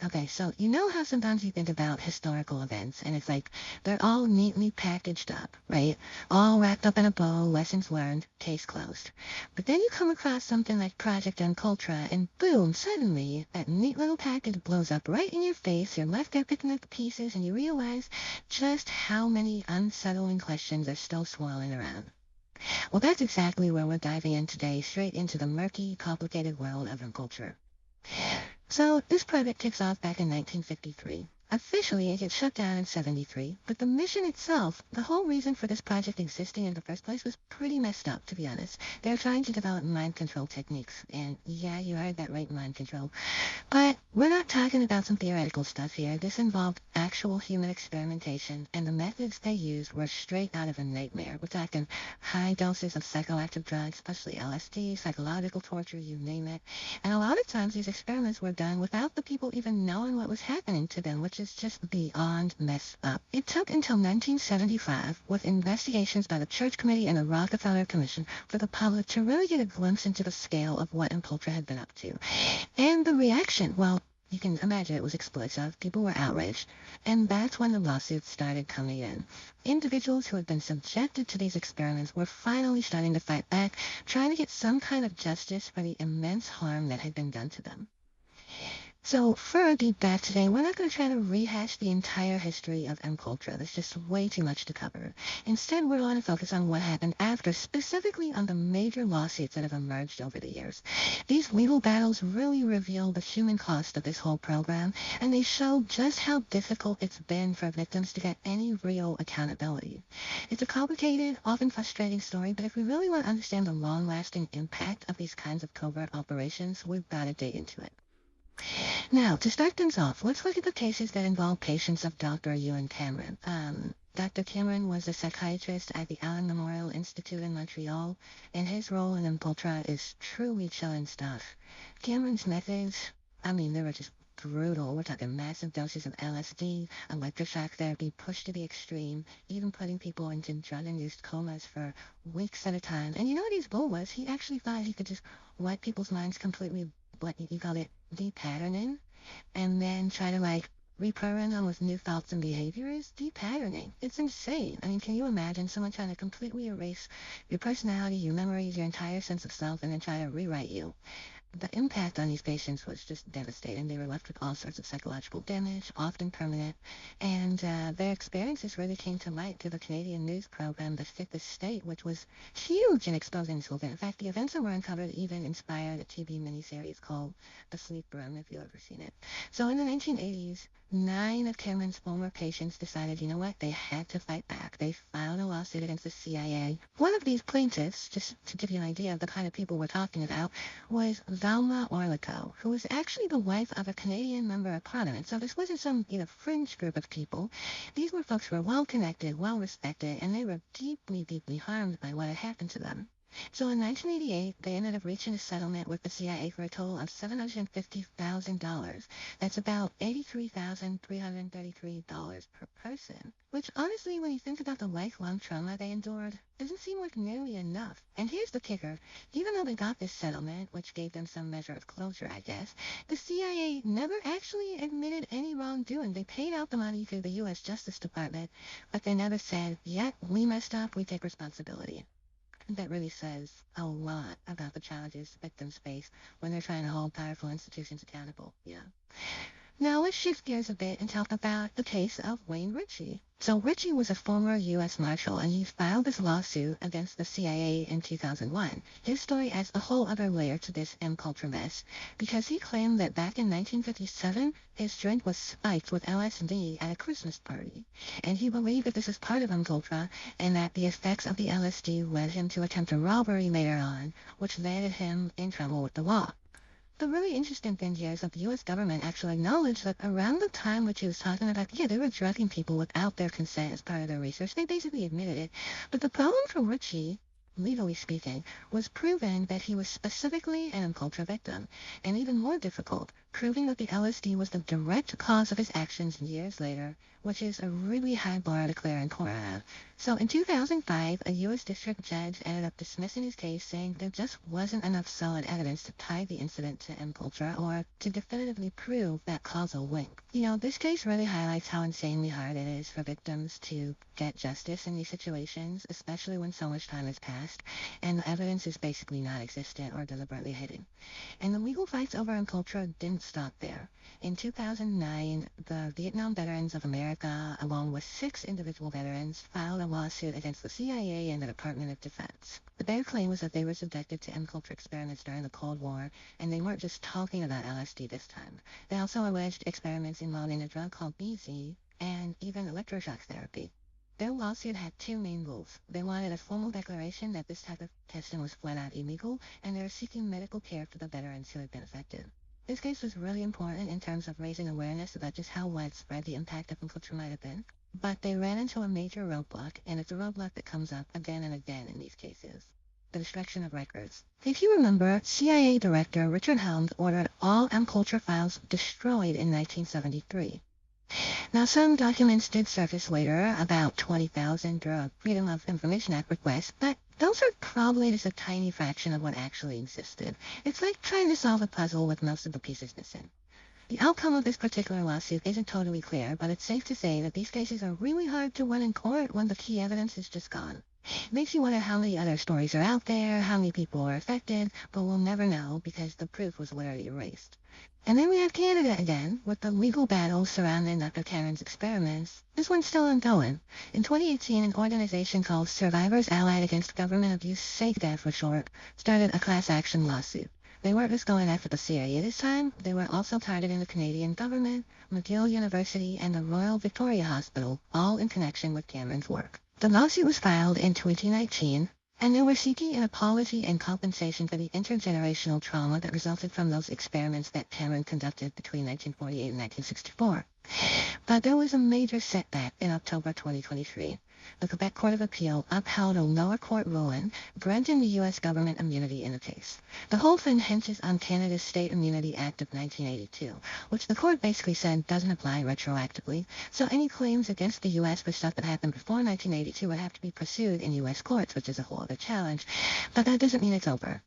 Okay, so you know how sometimes you think about historical events and it's like they're all neatly packaged up, right? All wrapped up in a bow, lessons learned, case closed. But then you come across something like Project Mkultra and boom, suddenly that neat little package blows up right in your face. You're left there picking up the pieces and you realize just how many unsettling questions are still swirling around. Well, that's exactly where we're diving in today, straight into the murky, complicated world of Mkultra. So this project kicks off back in 1953. Officially, it gets shut down in 73, but the mission itself, the whole reason for this project existing in the first place was pretty messed up, to be honest. They're trying to develop mind control techniques, and yeah, you heard that right, mind control. But we're not talking about some theoretical stuff here. This involved actual human experimentation, and the methods they used were straight out of a nightmare. We're talking high doses of psychoactive drugs, especially LSD, psychological torture, you name it. And a lot of times these experiments were done without the people even knowing what was happening to them, which is just beyond messed up. It took until 1975, with investigations by the Church Committee and the Rockefeller Commission, for the public to really get a glimpse into the scale of what Mkultra had been up to. And the reaction, well, you can imagine it was explosive. People were outraged. And that's when the lawsuits started coming in. Individuals who had been subjected to these experiments were finally starting to fight back, trying to get some kind of justice for the immense harm that had been done to them. So for our deep dive today, we're not going to try to rehash the entire history of Mkultra. There's just way too much to cover. Instead, we're going to focus on what happened after, specifically on the major lawsuits that have emerged over the years. These legal battles really reveal the human cost of this whole program, and they show just how difficult it's been for victims to get any real accountability. It's a complicated, often frustrating story, but if we really want to understand the long-lasting impact of these kinds of covert operations, we've got to dig into it. Now, to start things off, let's look at the cases that involve patients of Dr. Ewan Cameron. Dr. Cameron was a psychiatrist at the Allen Memorial Institute in Montreal, and his role in Mkultra is truly chilling stuff. Cameron's methods, they were just brutal. We're talking massive doses of LSD, electroshock therapy pushed to the extreme, even putting people into drug-induced comas for weeks at a time. And you know what his goal was? He actually thought he could just wipe people's minds completely, what you call it, de-patterning, and then try to reprogram them with new thoughts and behaviors. De-patterning. It's insane. Can you imagine someone trying to completely erase your personality, your memories, your entire sense of self, and then try to rewrite you? The impact on these patients was just devastating. They were left with all sorts of psychological damage, often permanent, and their experiences really came to light through the Canadian news program The Fifth Estate, which was huge in exposing this whole thing. In fact, the events that were uncovered even inspired a TV miniseries called The Sleep Room, if you've ever seen it. So in the 1980s, 9 of Cameron's former patients decided, you know what, they had to fight back. They filed a lawsuit against the CIA. One of these plaintiffs, just to give you an idea of the kind of people we're talking about, was Valma Orlico, who was actually the wife of a Canadian member of Parliament. So this wasn't some fringe group of people. These were folks who were well-connected, well-respected, and they were deeply, deeply harmed by what had happened to them. So in 1988, they ended up reaching a settlement with the CIA for a total of $750,000. That's about $83,333 per person, which honestly, when you think about the lifelong trauma they endured, doesn't seem like nearly enough. And here's the kicker. Even though they got this settlement, which gave them some measure of closure, I guess, the CIA never actually admitted any wrongdoing. They paid out the money through the U.S. Justice Department, but they never said, yeah, we messed up, we take responsibility. That really says a lot about the challenges victims face when they're trying to hold powerful institutions accountable. Yeah. Now let's shift gears a bit and talk about the case of Wayne Ritchie. So Ritchie was a former U.S. Marshal, and he filed this lawsuit against the CIA in 2001. His story adds a whole other layer to this Mkultra mess, because he claimed that back in 1957, his drink was spiked with LSD at a Christmas party. And he believed that this was part of Mkultra, and that the effects of the LSD led him to attempt a robbery later on, which landed him in trouble with the law. The really interesting thing here is that the U.S. government actually acknowledged that around the time which he was talking about, yeah, they were drugging people without their consent as part of their research. They basically admitted it. But the problem for Ritchie, legally speaking, was proving that he was specifically an Mkultra victim. And even more difficult, proving that the LSD was the direct cause of his actions years later, which is a really high bar to clear in court. So in 2005, a U.S. district judge ended up dismissing his case, saying there just wasn't enough solid evidence to tie the incident to Mkultra or to definitively prove that causal link. This case really highlights how insanely hard it is for victims to get justice in these situations, especially when so much time has passed and the evidence is basically non-existent or deliberately hidden. And the legal fights over Mkultra didn't stop there. In 2009, the Vietnam Veterans of America, along with 6 individual veterans, filed a lawsuit against the CIA and the Department of Defense. Their claim was that they were subjected to Mkultra experiments during the Cold War, and they weren't just talking about LSD this time. They also alleged experiments involving a drug called BZ and even electroshock therapy. Their lawsuit had 2 main goals. They wanted a formal declaration that this type of testing was flat out illegal, and they were seeking medical care for the veterans who had been affected. This case was really important in terms of raising awareness about just how widespread the impact of Mkultra might have been. But they ran into a major roadblock, and it's a roadblock that comes up again and again in these cases. The destruction of records. If you remember, CIA Director Richard Helms ordered all Mkultra files destroyed in 1973. Now, some documents did surface later, about 20,000 through a Freedom of Information Act request, but those are probably just a tiny fraction of what actually existed. It's like trying to solve a puzzle with most of the pieces missing. The outcome of this particular lawsuit isn't totally clear, but it's safe to say that these cases are really hard to win in court when the key evidence is just gone. It makes you wonder how many other stories are out there, how many people are affected, but we'll never know because the proof was literally erased. And then we have Canada again, with the legal battle surrounding Dr. Cameron's experiments. This one's still ongoing. In 2018, an organization called Survivors Allied Against Government Abuse, SAGDAF for short, started a class action lawsuit. They weren't just going after the CIA this time, they were also targeting the Canadian government, McGill University, and the Royal Victoria Hospital, all in connection with Cameron's work. The lawsuit was filed in 2019, and they were seeking an apology and compensation for the intergenerational trauma that resulted from those experiments that Cameron conducted between 1948 and 1964. But there was a major setback in October 2023. The Quebec Court of Appeal upheld a lower court ruling granting the U.S. government immunity in the case. The whole thing hinges on Canada's State Immunity Act of 1982, which the court basically said doesn't apply retroactively, so any claims against the U.S. for stuff that happened before 1982 would have to be pursued in U.S. courts, which is a whole other challenge. But that doesn't mean it's over.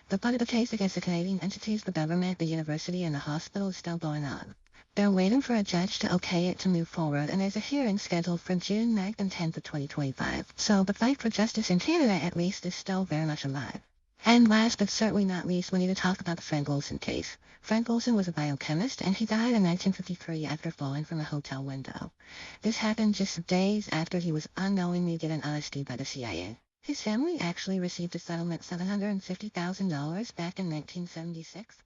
The part of the case against the Canadian entities, the government, the university, and the hospital is still going on. They're waiting for a judge to okay it to move forward, and there's a hearing scheduled for June 9th and 10th of 2025. So the fight for justice in Canada, at least, is still very much alive. And last but certainly not least, we need to talk about the Frank Olson case. Frank Olson was a biochemist, and he died in 1953 after falling from a hotel window. This happened just days after he was unknowingly given LSD by the CIA. His family actually received a settlement $750,000 back in 1976.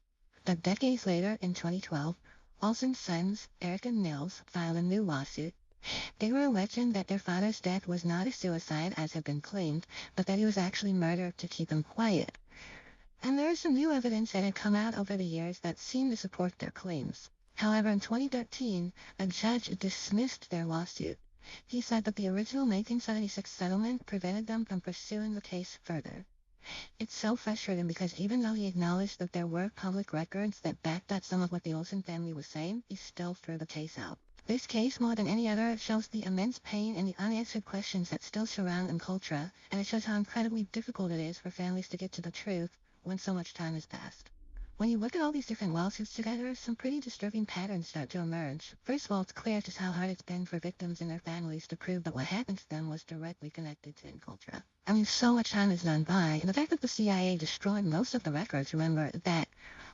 But decades later, in 2012, Olson's sons, Eric and Nils, filed a new lawsuit. They were alleging that their father's death was not a suicide, as had been claimed, but that he was actually murdered to keep them quiet. And there is some new evidence that had come out over the years that seemed to support their claims. However, in 2013, a judge dismissed their lawsuit. He said that the original 1976 settlement prevented them from pursuing the case further. It's so frustrating because even though he acknowledged that there were public records that backed up some of what the Olson family was saying, he still threw the case out. This case, more than any other, shows the immense pain and the unanswered questions that still surround Mkultra, and it shows how incredibly difficult it is for families to get to the truth when so much time has passed. When you look at all these different lawsuits together, some pretty disturbing patterns start to emerge. First of all, it's clear just how hard it's been for victims and their families to prove that what happened to them was directly connected to Mkultra. I mean, so much time has gone by, and the fact that the CIA destroyed most of the records, remember, that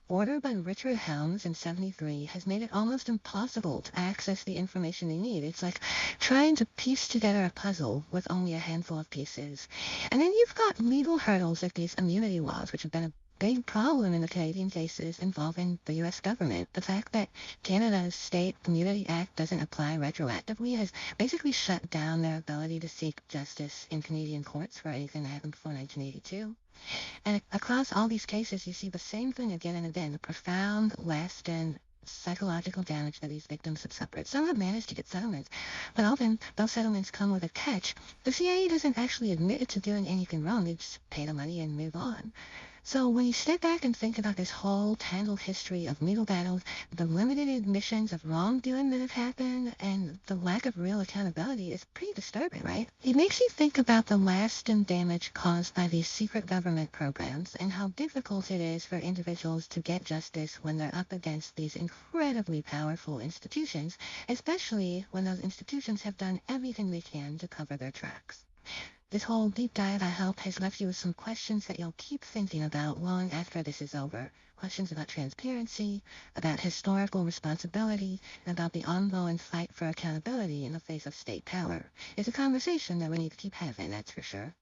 order by Richard Helms in 1973 has made it almost impossible to access the information they need. It's like trying to piece together a puzzle with only a handful of pieces. And then you've got legal hurdles like these immunity laws, which have been a big problem in the Canadian cases involving the U.S. government. The fact that Canada's State Immunity Act doesn't apply retroactively has basically shut down their ability to seek justice in Canadian courts for anything that happened before 1982. And across all these cases, you see the same thing again and again, the profound, lasting psychological damage that these victims have suffered. Some have managed to get settlements, but often those settlements come with a catch. The CIA doesn't actually admit to doing anything wrong. They just pay the money and move on. So when you step back and think about this whole tangled history of legal battles, the limited admissions of wrongdoing that have happened, and the lack of real accountability is pretty disturbing, right? It makes you think about the lasting damage caused by these secret government programs and how difficult it is for individuals to get justice when they're up against these incredibly powerful institutions, especially when those institutions have done everything they can to cover their tracks. This whole deep dive, I hope, has left you with some questions that you'll keep thinking about long after this is over. Questions about transparency, about historical responsibility, and about the ongoing fight for accountability in the face of state power. It's a conversation that we need to keep having, that's for sure.